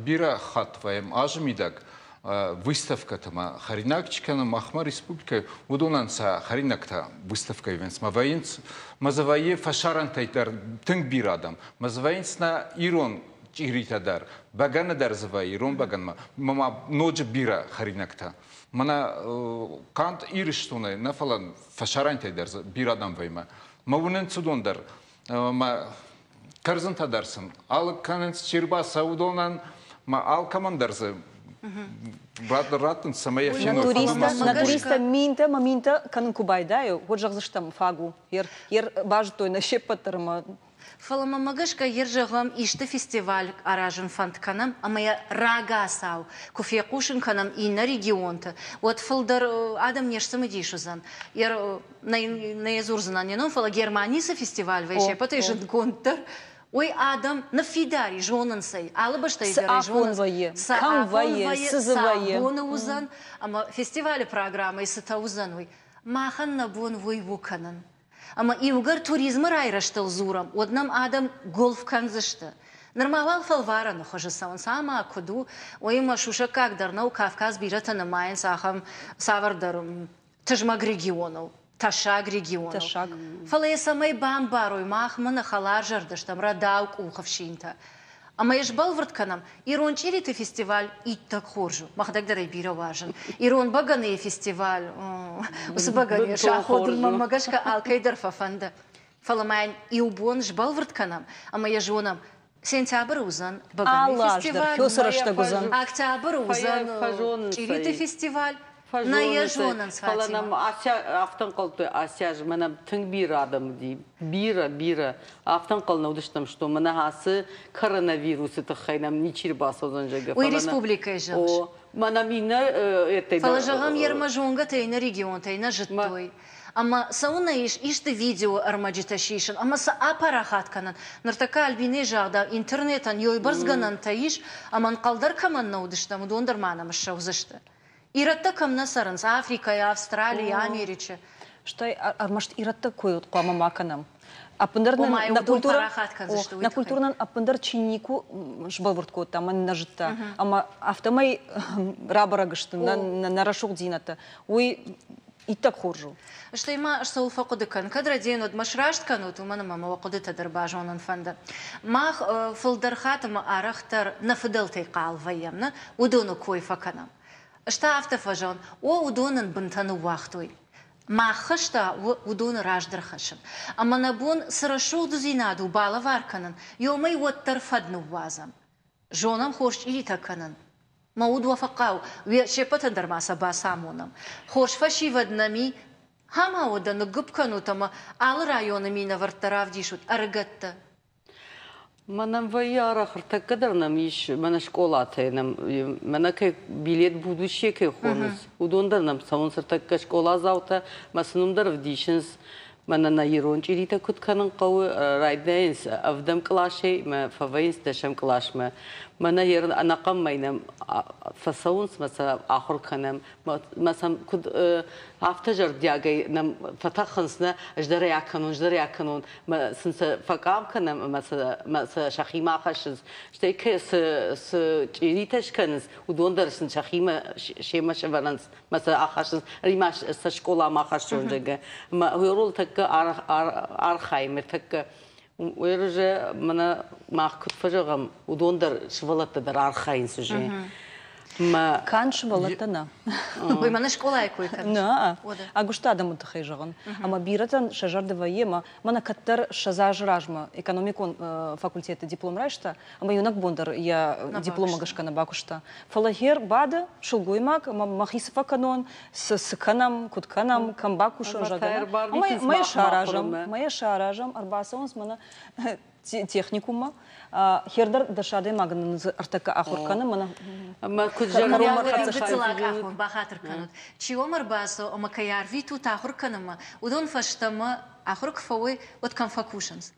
بيرا خطوة أجمدك выставка тама харинакчикана махма республика удонанса харинакта выставка ивенс маваинц мазавае фашарантайтар тынг бирадам мазаваинц на ирон чиритадар багана дар завай ирон баганма мама ноджа бира харинакта мана кант ириштуне нафалан фашарантайдар бирадам вайма мавунен цудондар ма карзанта дарсын ал каненс чирба саудонан ма ал командарзы Ратын самая фина. На туриста минта канун кубайдаю, вот же заштам фагу, ер бажтой на щепатерма. Фалама магашка ержагам иште фестиваль аражен фантканам, а моя рага сау, кофе кушин канам и на регионта. Вот фалдар адам неш самодишузан. Ер на язурзана не но фала Германии фестиваль вещи, потому что гонтер. Ой, Адам, на фидари, жонан сей, алба что и жонан. Конвое, сызывае. Сабона узан, ама фестивале программа и сатаузан, ой, махан на бон вой вуканан. Ама и угар туризма райраштал зурам, однам Адам голф канзашта. Нормалал фалвара, но хоже саун сама акуду, ой, машуша как дарнау Кавказ бирата на Майен сахам савардарум, тажмаг регионов. Ташаг регион. Ташаг. Фале самой бамбарой махма на халаржар даштам радаук ухавшинта. А моя ж балвартканам ирон чириты фестиваль и так хоржу. Махдаг дарай бира важен. Ирон баганы фестиваль. Ус баганы шаход магашка алкайдар фафанда. Фаламайн и убон ж балвартканам. А моя жонам сентябрь узан баганы фестиваль. Октябрь узан чириты фестиваль. На ежонан сватима. Фаланам автан колты асяж манам тынг бирадам ди бира автан кол наудыштам что мана хасы коронавирус это хайнам ничир басозан жага. Ой республика жаш. Манам ина это. Фалажагам ермажонга тейна регион тейна життой. Ама сауна иште видео армаджиташишен, ама са апарахатканан. Нартака альбине жагда интернетан йойбарзганан таиш, аман калдар каман наудыштам удондар манам шаузышты. Иратта камна саранс Африка, Австралия, Америка. Что армашт иратта койот кама маканам. Апындар на культурнан апындар чиннику жбалвыртко там нажитта. Ама автомай рабарагышты на рашук дината. Ой и так хоржу. Что има что уфакуды кан кадра день от машрашт канут у мана мама вакуды тадарбажонан фанда. Мах филдархатама арахтар на фиделтей калваемна удону кой факанам. Что автофажон? О удонан бунтану вахтой. Махашта удон раждерхашен. А манабон срашул дузинаду бала варканан. Йомай вот тарфадну вазам. Жонам хорш или таканан. موود وفقاو وشيبت در ما سبا سامونم خوش فشي ودنمي هما ودن نقب كانوا تما على رايون مينا ورتراف ديشوت أرجت Манам ваяра хартакадар намиш мана школата нам мана кай билет будущее кай хонус удондар нам самон сартакка школа завта масынумдар вдишинс мана на ирончирита кутканын кавы райденс авдам клашей ма фавейнс дашам клашма мана ер анакам майнам фасаунс маса ахур канам масам куд автажар диагай нам фатахансна ждара яканун ма сынса факам канам маса шахима хашыз штейке с чириташ канс удондар сын шахима шема шаванс маса ахашыз римаш с школа махашонжага ма yorul takka архаймер takka Уэрже мана махкут фажагам удондar швалаттадар архайн суже. Ма Кан швалаттана. Ой, мана школа якой-то. На. А гуштада мутахай жаган. Ама биратан шажарды ваема, мана каттар шазаж ражма, экономикон факультета диплом райшта, ама юнак бондар я диплома гашкана бакушта. Фалагер бада шулгуймак, махисфа канон с канам, кутканам, камбакуша жагана. Моя шаражам арбасаунс мана техникума. Хердар дашады магнын артака ахурканы мана. Ама куджар бахатыр канут. Чиомар басо омакаяр виту тахурканама. Удон фаштама ахурк фауи от камфакушанс.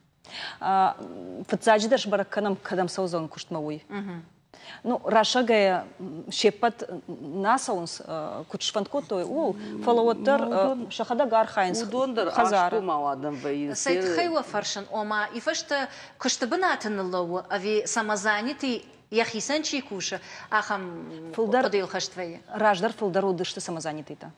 Фацаджидаш бараканам кадам саузон куштмауи. Ну, рашагая шепат насаунс кучфанткотой ул фалавоттар шахада гархайнс удондар хазар мавадам вейн Сайт хайва фаршан ома и фашта куштабанатын лоу ави самозанятый яхисан чикуша ахам подил хаштвей раждар фалдар удышты самозанятый-то.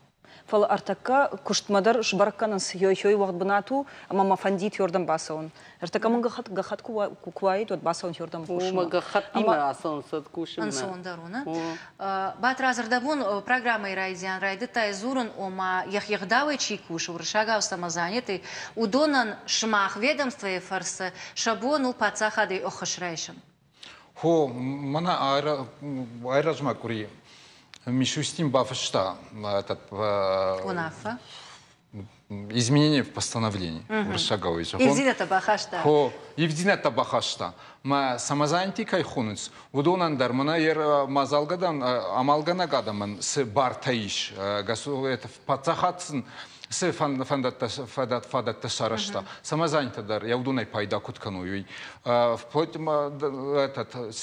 Фал артака куштмадар шбараканас йой вахт банату ама фандит йордан басаун. Артака мага гахат куквайт от басаун йордан кушма. Мага хатима асон сад кушма. Ансон даруна. Бат разардабун программой райдиан райдыта изурун ома яхьяхдавы чикуш уршага самозанятый удонан шмах ведомства и фарса шабонул пацахады охашрайшин. Хо мана айражма кури. Мишустим бафашта этот изменение в постановлении. Ивдината бахашта. Хо ивдината бахашта. Ма самозанятый кайхунец. Удонандар мана ер мазалгадан амалгана гадаман с бартаиш. Это в пацахатсен с фадатта сарашта. Самозанятый я удонай пайда куткануй. Вплоть этот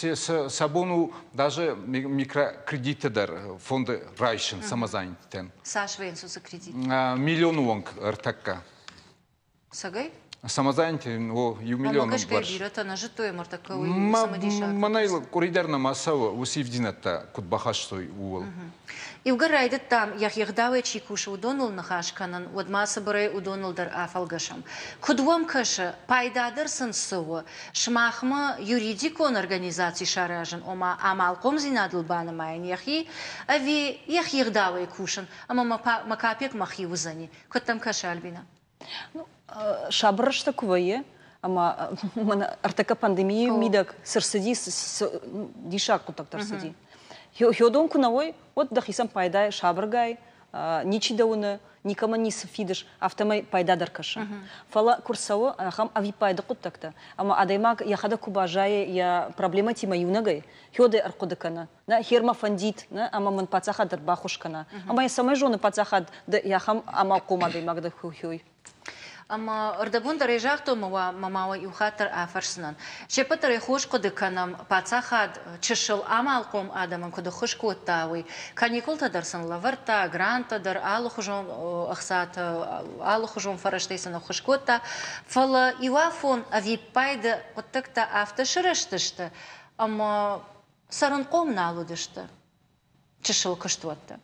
сабону даже микрокредиты дар фонды райшен самозанятый. Саш венсуса кредит. Миллион вонг артакка. Сагай? Самозанятый о миллион барш. Бирата нажитое мартаковый самодишак. Манайл коридорна масава усивдината кут бахаштой уол. И угорайдет там яхьяхдавы чикуша удонул нахашканан удмаса барай удонул дар афалгашам. Кудвам каша пайдадыр сынсуы шмахма юридикон организации шаражан ома амалком зинадыл банамайн яхи ави яхьяхдавы кушан ама макапек махи узани. Куттам каша Альбина. Шабрашта кувае, ама артака пандемия мидак сырсыди дишак кутактар сыди. Хёдон кунавой, вот дахисам пайдай шабргай, ничи дауны, никама не сфидыш, автомай пайдадар каша. Фала курсаво, ахам ави пайда кутакта. Ама адаймак яхада кубажае я проблема тима юнагай. Хёды аркудакана, на херма фандит, на ама ман пацахадар бахушкана. Ама я самай жоны пацахад, да яхам ама кома адаймак да хёй. Ама ардабун дарежахто мамава юхатар афарсынан. Шепатар ихош кодыканам пацахад чешил амалком адамам коды хош коттауи. Каникул тадарсан лаварта, гранта дар алухужон ахсат, алухужон фараштейсан хош котта. Фала ивафон ави пайда оттакта автошыраштышты. Ама саранком налудышты. Чешил каштуатта.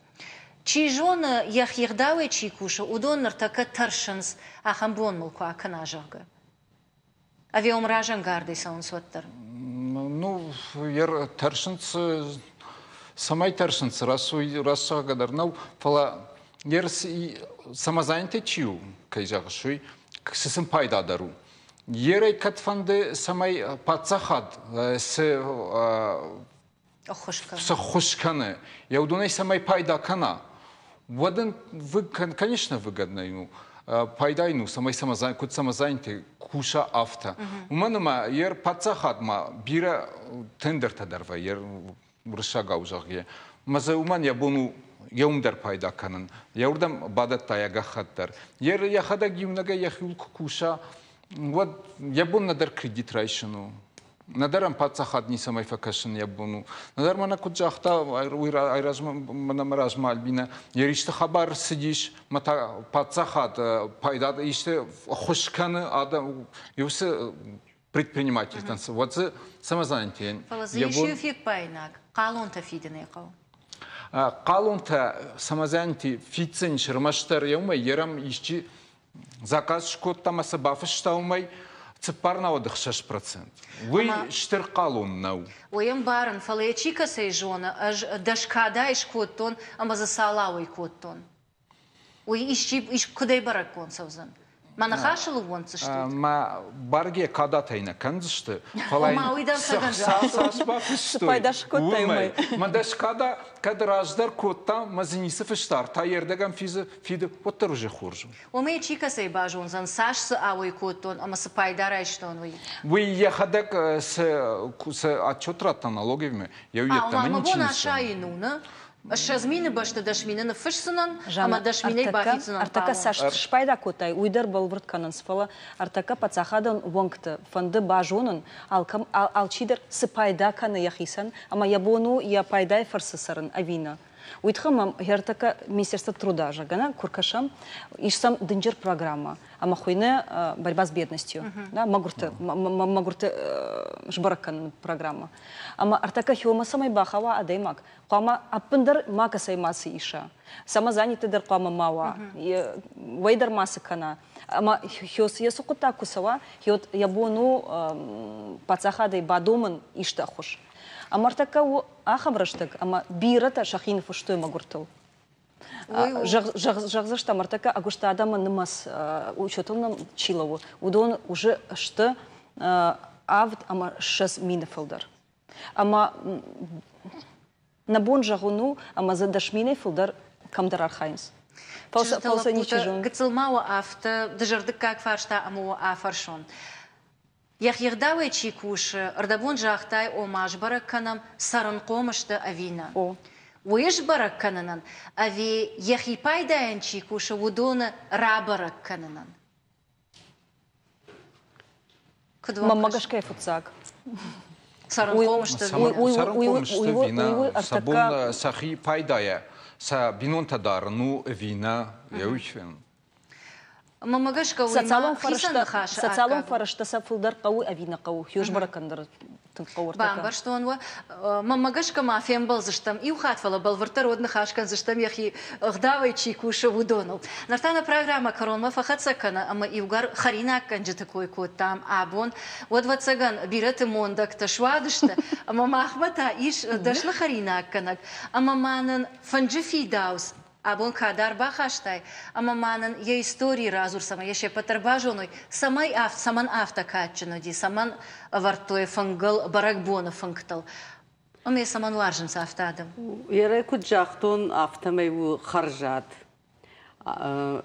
Чижона яхьяхдавы чикуша удоннар така таршанс ахамбон мулку аканажага. Авиом ражан гарды саунсваттар. Ну, ер таршанс самай таршанс расагадар нау фала ер самозанятый чиу кайжагшуй ксисым пайдадару. Ерай катфанды самай пацахад с Хошканы. Я удумаю, самой пайда кана. Воден, конечно, выгодно ему. Пайда ему, самозанятый, куша авто. У меня ер пацахатма, бира тендер тадарва, ер рышага ужаге. Маза у меня бону я умдар пайда канан. Я урдам бадат таяга хаттар. Ер я хада гимнага я хилк куша. Вот я бон надар кредит райшину. Надарам пацахат не самой факашин я бону. Надар мана куджахта айразма альбина. Ериште хабар сидишь, мата пацахат пайда иште хошканы адам юсе предприниматель танцы. Вот за самозанятие. Фалазишью фиг пайнак. Калон-то фидены кау. Калон-то самозанятый фицин шермаштер яумай ерам ищи заказ шкотта маса бафыштаумай. Цепарна одых 6%. Вы штыр калон нау. Оем барын фалаячика сейжона, аж дашкада иш коттон, ама за салауй коттон. Ой иш кудай баракон савзан. Мана хашылу вон цыштут. Ма барге кадата ина канзышты. Ома уйдан саганжа. Пайдаш коттай умай. Ма дашкада кадраждар котта мазинисы фыштар. Та ердегам фиды оттар уже хоржу. Ома ячика сей бажон зан сашсы ауй коттон, ама са пайдара иштон уй. Вы ехадек с отчетрата налогами. Я уйдем там ама вон ашайну, на? Шазмины башта дашмины на фышсынан, ама дашмины бахицынан. Артака шпайда котай, уйдар балвырт канансфала, артака пацахадан вонгты, фанды бажонын, алчидер сыпайда каны яхисан, ама ябону я пайдай фарсысарын авина. Уйтхам гертака Министерство труда жагана куркашам ишсам дынжер программа, ама хуйне борьба с бедностью, да, магурты жбаракан программа. Ама артака хиома самай бахава адаймак, кама аппындар мака саймасы иша, самозанятыдар кама мава, вайдар масыкана. Ама хиос ясукута кусава, хиот ябону пацахадай бадомын ишта хуш. Амартака у ахабраштык, ама бирата шахинов что магуртыл. Жагзашта мартака агушта адама нымас учетылным чилову. Удон уже что авд ама шас минефилдар. Ама набон жагуну ама задашмине филдар камдар архайнс. Пауса ничего. Гцелмау авто дежардык как фаршта аму афаршон. Яхьердавай чикуш, ардабон жахтай омаш баракканам сарын комышты авина. Уеш бараккананан, ави яхипайдаен чикуш, удона рабараккананан. Мамагашкай фуцак. Сарын комышты. Сарын комышты вина, сабон сахи пайдая, са бинонтадар, ну вина, яучфен. Мамагашка социалом фарашта сафылдар кау авина кау хюж баракандар тынкаур така. Бамбар что он мамагашка мафиям был заштам и ухатвала был вертародный хашкан заштам яхи гдавай чикуша вудонул. Нартана программа корона фахацакана ама иугар харина канджи такой кот там абон вот вацаган бираты мондак ташвадышта ама махмата иш дашла харина канак ама манан фанджифи даус. Абон кадар бахаштай, ама манан я истории разурсама, я ще патербажоной, саман автокатчину ди, саман вартой фангал баракбона фангтал. Аме саман варжимса автадам. Яре куджахтон автомейву харжат.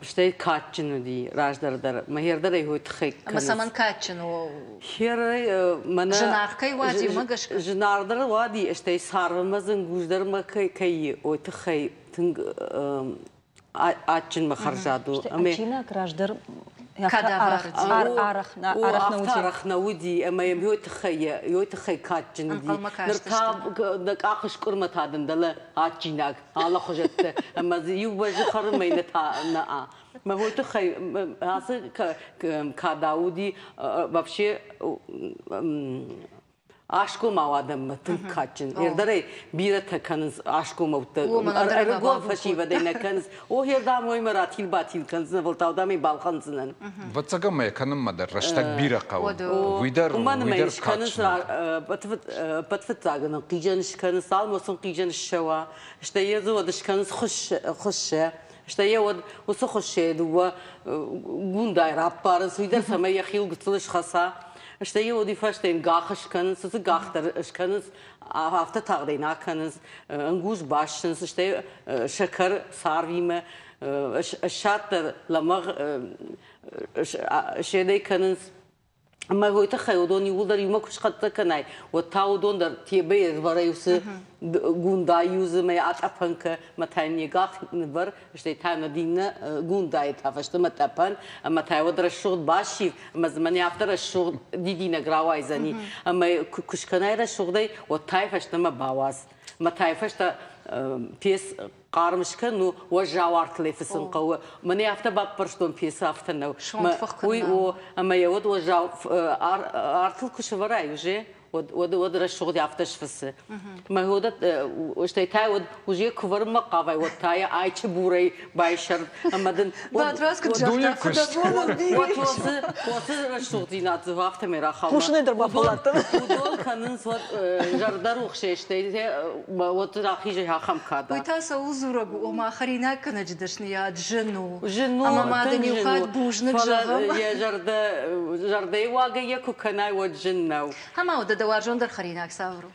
Штей катчину ди, раждардар, махердар айхуй тхек. Ама саман катчину. Хере мана. Женаркай вади магашка. Женардар вади, штей сарвамазан гуждар макай ой тхей. Ачин махаржаду. Ачина краждар арах науди, ама йойтхай катчин. Ныртаб ақыш курматадын дала ачинак. Алла хожетте. Ама юбажи хармайна наа. Ма йойтхай асы кадауди вообще Ашку мавадам тынкачин. Ердарай бира таканыз ашку мавта. Аргон фашива дейнаканыз. О ерда мой маратил батил каныз волтаудами балханзынан. Вацагам каным мадар раштак бира кау. Видар каныз батфатаган қижаныш каныз алмасын қижаныш шава. Шта езу вадыш каныз хуше. Шта евод усы хуше дуа гундай раппарын суйдар сама яхил гыцылыш хаса. işte o difashtein gahışkanız, sizi gahtırışkanız, hafta tağdaynakanız, anguz başınız, işte şeker sarvime, şartlar lamaq şeydeykanız. Ama هو تخيلون يقدر يمكش قد تكناي وتاودون در تيبير برايوس گوندايوز ما يعتقنك متى نيجاخ نبر اشتي تانا دينا گونداي تافشت متابن اما تاودر الشغل باشي اما زمان يفتر الشغل دينا غراواي زني اما كشكناي الشغل وتايفشت ما باواز ما تايفشت بيس قارمشكنو وجاوارت لي في السنقوة من يافتا بابرشتون بيس افتنو ما اما يود وجاو ارتل كشفراي وجي ودر الشغل يافتش فسه ما هو ده وشتي تاود وجي كفر مقاوي وتاي اي تشبوري بايشر اما دن باتراس كجافتا وات الشغل دينات وقت ميرا خاوه خوش ندر بافلات ودول كانن صوت جردر وخشيشتي وات راخي جها خم كادا ويتاسا وزورق وما خرينا كنا جدشنيات جنو جنو اما ما دني وخاد بوجنك جغم يا جردي واقع يكو كناي وجنو هما ودا دوارجون در خريناك سافرو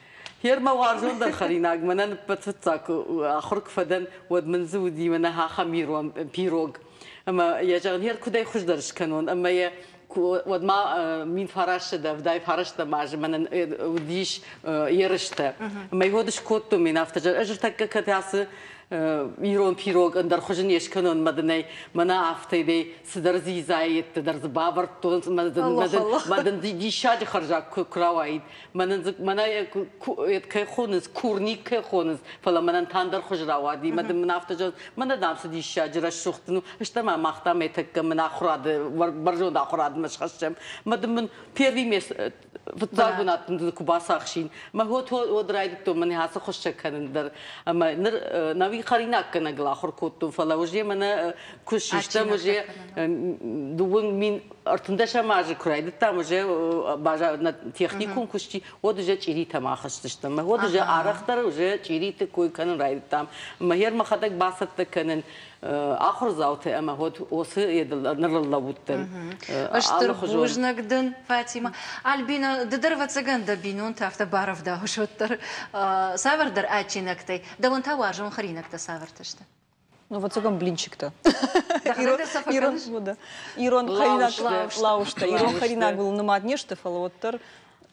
هير ما وارجون در خريناك منن بتفتاك اخرك فدن ود من زودي منها خمير وبيروغ اما يا جان هير كداي خوش درش كانون اما يا ود ما مين فراشة ده بداي فراشة ماج منن وديش يرشته اما يهودش كوتو من افتجر اجرتك كتاس يرون بيروغ اندر خوشن يشكنون مدني منا افتي دي صدر زيزايت در زبابر تون مدن دي شاج خرجا كراوايد منا كي خونس كورني كي خونس فلا منن تاندر خوش راوادي مدن منا افتجر منا دامس دي شاج رشختنو اشتما مختا ميتك منا خراد برجون دا خراد مش خشم مدن من بيري مس فتاغونات كوباسا خشين ما هو ودرايد تو من هاسه خوش كان در اما نوي خريناك كنا غلا اخر كوتو فلا وجي منا كششتا وجي دوون مين ارتندش ماج كرايد تا وجي باجا تكنيكون كشتي ودجا چيري تما خشتشتا ما هو دجا ارختر وجي چيري ت كوي كان رايد تام ما هير ما خدك باسط كان اخر زاوت اما هو وس نرلا بوتن اشتر بوجنقدن فاطمه البينا ددرفت سجند بينون تافت بعرف ده شوتر سافر در اتشينكتي ده وانت واجون خرينك سافر تشتا Ну вот цыган блинчик-то. Ирон харинак лаушта. Ирон харинак был на маднеште, фалоттер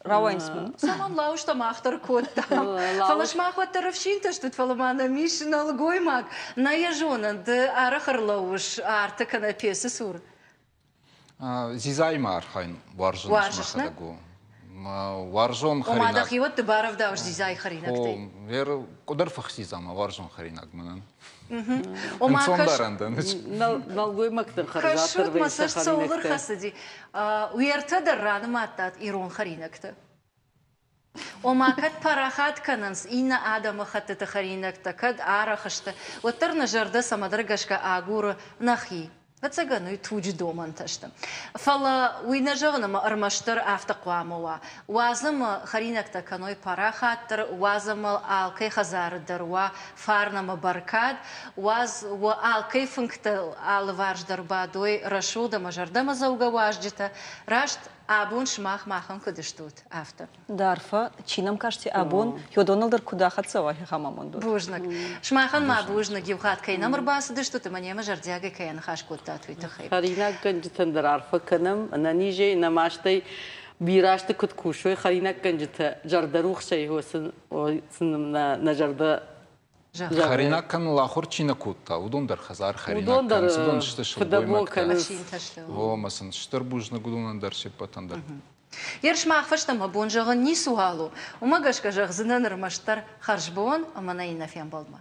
равайнсман. Саман лаушта махтар котта. Фалаш махваттер равшинта, что фаламана мишна лгоймак. На ежона де арахар лауш арта канапесы сур. Зизаймар хайн варжон махадагу. وارجون خريناك. وما دخيوت تبارف داوش زي خريناك تي. غير قدر فخسي زعما وارجون خريناك منن. وما كش. نلقي مكتر خرجات. كشوت ما صرت صور خسدي. ويرتدر ران ماتات إيرون خريناك ت. وما كد براخات كننس إن آدم خدت خريناك تكد عارخشت وترنا جرده سمدرجش كأجور نخي. بتسجنوا يتوجد دوما تشتم فلا وينجرنا ما أرمشتر أفتقواموا وازم خرينك تكنوي براخاتر وازم الكي خزار دروا فارنا مباركات واز والكي فنكت الوارج دربادوي رشود مجرد ما زوجة واجدته رشت أبون شماخ ماخن كدشتوت أفتا. دارفا تشينام كاشتي أبون يودونالدر كدا خد سوا هي خاماموندو. بوجنك. شماخن ما بوجنك يوخات كي نمر باس دشتوت مني ما جردياجي كي أنا خاش كوتات ويتخيب. خلينا كنجت دارفا كنم أنا نيجي نماشتي بيراشت كت كوشوي خلينا كنجت جردروخ شيء هو سن نجرد. خريناك كان لاخور تشينا كوتا ودون در خزار خريناك كان سدون شتش هو مثلا شتر بوجنا قدونا در شبتان در يرش ما خفشت ما بونجغن ني سوالو وما قاش كجغ زنن رمشتر خرج بون وما ناينا فيان بالما